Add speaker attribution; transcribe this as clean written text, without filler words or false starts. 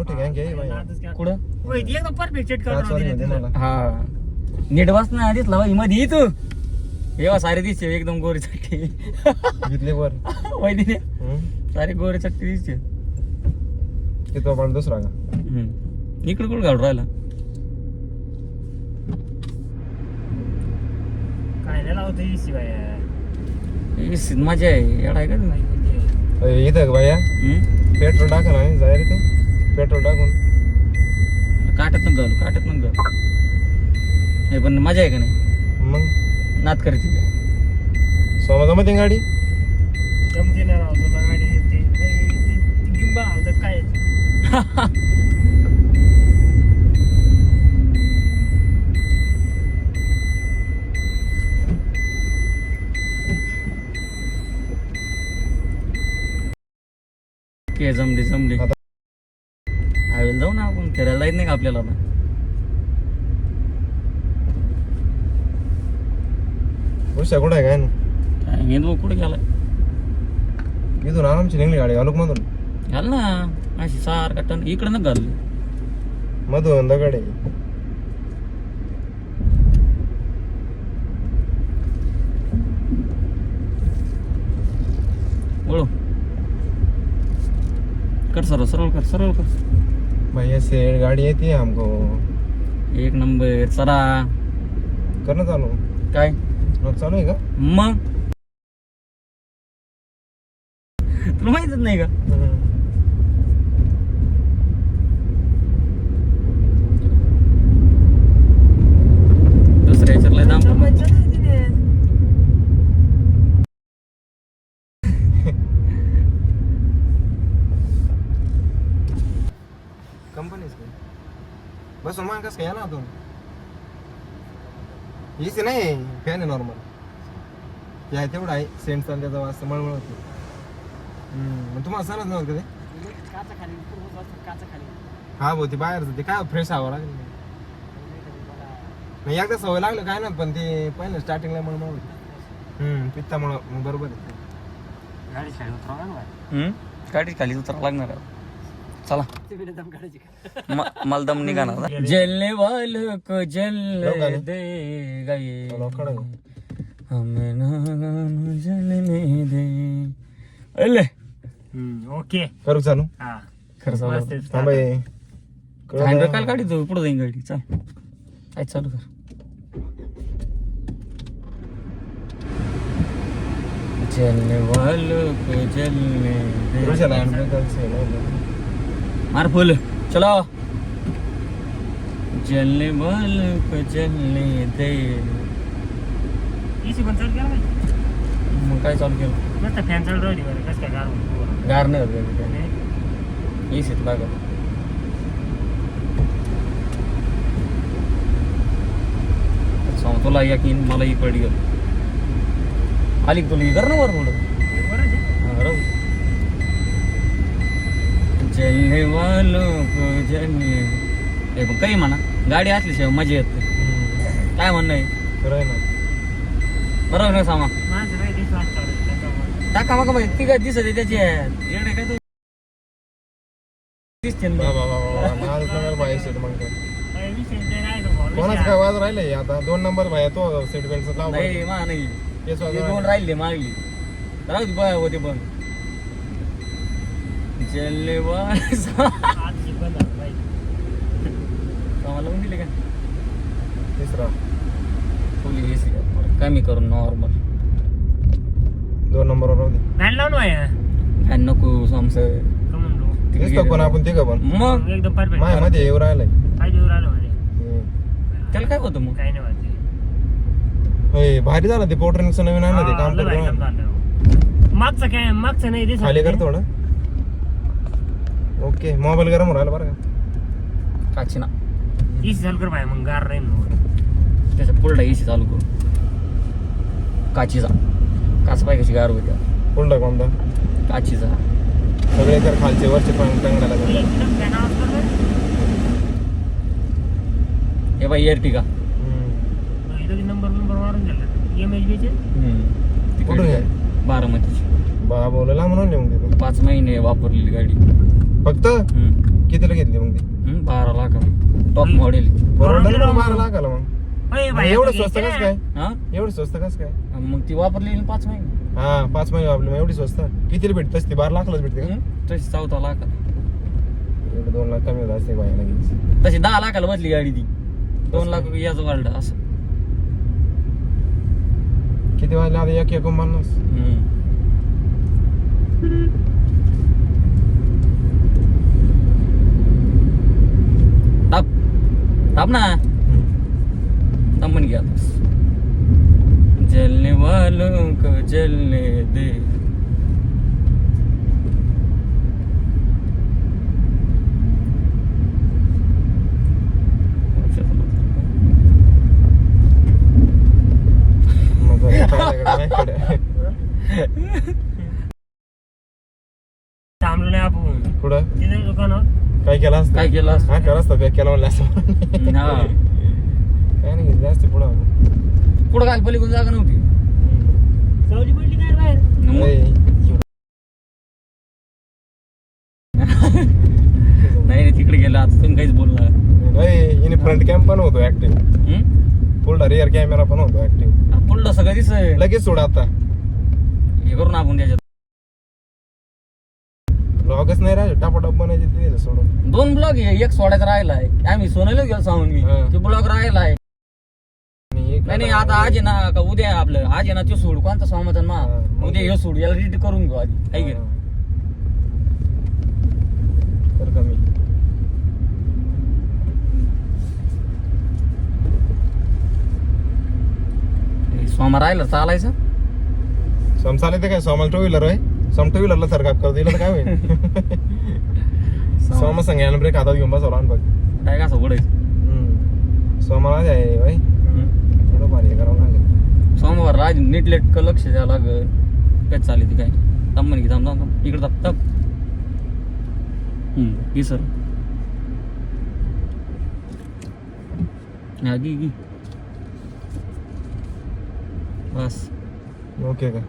Speaker 1: मोठी गँग आहे बाई.
Speaker 2: कुठं
Speaker 3: एकदम परफेक्ट सेट
Speaker 1: काचवाडीमध्ये मला.
Speaker 2: हा नीट बस ना दिसला बाई मध्ये ये तू येवा सारे दिसते एकदम गोरी चट्टी
Speaker 1: घेतली वर.
Speaker 2: वैदिने सारे गोरी चट्टी दिसते
Speaker 1: तिथं पण दुसरा का
Speaker 2: इकडे कुठं घालून राहिला
Speaker 3: काय नाही लावतो शिवाय
Speaker 2: मजा आहे येडा आहे का तू?
Speaker 1: इथं भैया पेट्रोल टाका ना जाय रे तू पेट्रोल टाकून
Speaker 2: काटत न घालू हे पण मजा आहे का नाही
Speaker 1: मग
Speaker 2: नात करते
Speaker 1: सोमा जमते गाडी.
Speaker 3: जमते ना राव तुला गाडी येते गिंबा आवडत काय
Speaker 2: के जमली हायवेला जाऊ ना आपण फिरायला जायचं नाही का आपल्याला आता
Speaker 1: उशा कुठं आहे काय ना
Speaker 2: हे भाऊ कुठे गेलाय
Speaker 1: इथून आरामची निघली गाडी घालूक मधून
Speaker 2: घाल ना अशी सार कट्टन इकडे ना घाल
Speaker 1: मधून दगड आहे.
Speaker 2: ओळू कर सरळ कर
Speaker 1: भैया से गाडी येते हमको.
Speaker 2: एक नंबर चला
Speaker 1: कर ना चालू.
Speaker 2: काय
Speaker 1: मग चालू आहे का
Speaker 2: मग तुला माहितच नाही का दुसऱ्या याच्यातला दाम
Speaker 1: कंपनीच काय बसून मग कसं काय ना तू इसी नाही फॅन आहे नॉर्मल या तेवढं आहे सेंट चाल त्याचा वाजता मळमळ होती. मग तुम्हाला सांगत नव्हतं कधी हा भाऊ ती बाहेरचं ते काय फ्रेश हवं लागेल नाही एकदा सवय लागलं काय ना पण ते पहिलं स्टार्टिंगला मळमळ होती पित्तामुळं मग बरोबर आहे.
Speaker 3: गाडी खाली उतरावं ना
Speaker 2: गाडी खाली उतरा लागणार आहे. चला मला दम निघाणार जलने वालों को जलने दे गए हमें ना जलने दे अले
Speaker 3: ओके
Speaker 1: करू चालू
Speaker 3: हा
Speaker 2: खरं चालू
Speaker 1: थांबाय
Speaker 2: हँडब्रेक काल गाडी तू पुढे जाईन गाडी चल काय चालू कर जलने वालों को जलने दे मार फुल चलो जलने वालों को जलने दे
Speaker 3: इसी पण चालू केला पाहिजे
Speaker 2: मग काय चालू केलं
Speaker 3: मस्त फॅन चालू राहिली बरं कसं काय गार
Speaker 2: गार नाही होत एसीत लागत तुला या की मला ही पडी गेलं आली तुला कर ना वर थोडं जलने वालों को जलने हे पण काही म्हणा गाडी असल्याशिवाय मजा येत नाही. काय म्हणणं आहे बरोबर नाही सामा
Speaker 3: माझं काही दिवस वाटतं
Speaker 2: टाका मग बाई ती काय दिसत आहे त्याची येडे काय तू दिसते ना
Speaker 1: कोणाच काय वाज राहिलंय आता 2 नंबर भाया तो सीट बेल्ट लाव
Speaker 2: नाही मा नाही ते दोन राहिले मागली राहू दे बाय होते पण जलने वाले लावून दिले का
Speaker 1: तिसरा
Speaker 2: फुल एसी कमी करून नॉर्मल
Speaker 1: 2 नंबरवर राहू दे.
Speaker 3: फॅन लावून
Speaker 2: फॅन नको समसं
Speaker 1: दिसतो पण आपण तिघं पण
Speaker 2: मग
Speaker 3: एकदम परफेक्ट
Speaker 1: माझ्यामध्ये येऊ राहिलंय.
Speaker 3: काय देऊ राहिलो मध्ये
Speaker 2: त्याला काय होतं मग
Speaker 3: काही नाही वाटते
Speaker 1: होय भारी झालं ते पोर्टरिंगचं नवीन आहे ना ते काम करतो
Speaker 3: मागचं काय मागचं नाही दिसत
Speaker 1: खाली कर थोडं. ओके मोबाईल गरम राहिला बरं का
Speaker 2: काची ना
Speaker 3: इसी चालू कर भाई मग गार राहील
Speaker 2: त्याच्या पुढला एसी चालू करू काचीचा काच पाय कशी गार होत्या
Speaker 1: कोणता कोणता
Speaker 2: काचीचा
Speaker 1: सगळे तर खालचे वरचे पण टंगडायला
Speaker 2: हे बाई एअरटिका
Speaker 3: नंबर मारून झालं MHB
Speaker 1: कुठून आहे?
Speaker 2: बारामतीची
Speaker 1: बोलायला म्हणून लिहून देतो
Speaker 2: 5 महिने वापरलेली गाडी
Speaker 1: फक्त कितीला घेतली मग ती
Speaker 2: 12 लाखाला टॉप मॉडेल.
Speaker 1: परवडलं ना 12 लाखाला मग.
Speaker 3: अरे
Speaker 1: मग
Speaker 3: बाई,
Speaker 1: एवढं
Speaker 3: आता
Speaker 1: स्वस्त
Speaker 3: घ्यायची
Speaker 1: कसं
Speaker 3: ना.
Speaker 1: काय?
Speaker 2: हा
Speaker 1: एवढं स्वस्त कसं काय?
Speaker 2: मग ती वापरली 5 महिने.
Speaker 1: हा 5 महिने आपली मग एवढी स्वस्त कितीला भेटत असते? 12 लाखालाच भेटते का?
Speaker 2: तशी 14 लाखाला.
Speaker 1: एवढं 2 लाख कमी होत असते बायाला घ्यायची.
Speaker 2: तशी 10 लाखाला बसली गाडी ती. 2 लाख याचं वाढलं असं.
Speaker 1: किती वाजले आता? 1:49.
Speaker 2: ताप ना तमन गया बस. जलने वालों को जलने दे.
Speaker 1: मग माझ्याकडे
Speaker 3: थांबलो नाही आपण
Speaker 1: कुठं
Speaker 3: तिथे दुकानावर.
Speaker 1: काय केलं असतं?
Speaker 2: काय केलं असतं?
Speaker 1: हा केलं असतं केलं म्हणलं असं.
Speaker 2: हा
Speaker 1: काय नाही घेतलं असते पुढं आपण.
Speaker 2: पुढं काय पलीकडून जागा नव्हती.
Speaker 3: सावली पडली काय बाहेर.
Speaker 2: नाही तिकडे गेला आता तुम्ही काहीच बोलला.
Speaker 1: हिने फ्रंट कॅम पण होतो ऍक्टिव्ह. पुढला रिअर कॅमेरा पण होतो ऍक्टिव्ह.
Speaker 2: पुढलं सगळं दिसतंय.
Speaker 1: लगेच सोड आता.
Speaker 2: हे करून आपण त्याच्यात
Speaker 1: ब्लॉगच नाही राहिले टापाटप बनायचे ते सोडून.
Speaker 2: 2 ब्लॉग एक सोडायचा राहिलाय. आम्ही सोनायलाच गेलो सांगून मी
Speaker 1: हा.
Speaker 2: ते ब्लॉग राहिलाय.
Speaker 1: आणि एक
Speaker 2: नाही आता आज आहे ना का उद्या आपलं आज आहे ना ते सोड कोणता स्वामाचा मा
Speaker 1: हा, मग
Speaker 2: उद्या हे सोड याला रीड करून घेऊ आधी काही
Speaker 1: हा. कर कमी.
Speaker 2: स्वामा राहिला चालायचं.
Speaker 1: सम चालते काय? सोमाला 2 व्हीलर आहे. सम 2 व्हीलरला सरकार कर दिलं तर काय होईल? सोमा संघ ब्रेक हातात घेऊन बसवला आणि बघ
Speaker 2: काय कसं ओढायचं.
Speaker 1: सोमाला आहे भाई थोडं भारी करावं लागेल.
Speaker 2: सोमवार राज नीट का लक्ष द्यावं लागल. काय चालली ती काय थांब म्हणे की थांब इकडे थांब घे सर. घे बस.
Speaker 1: ओके का?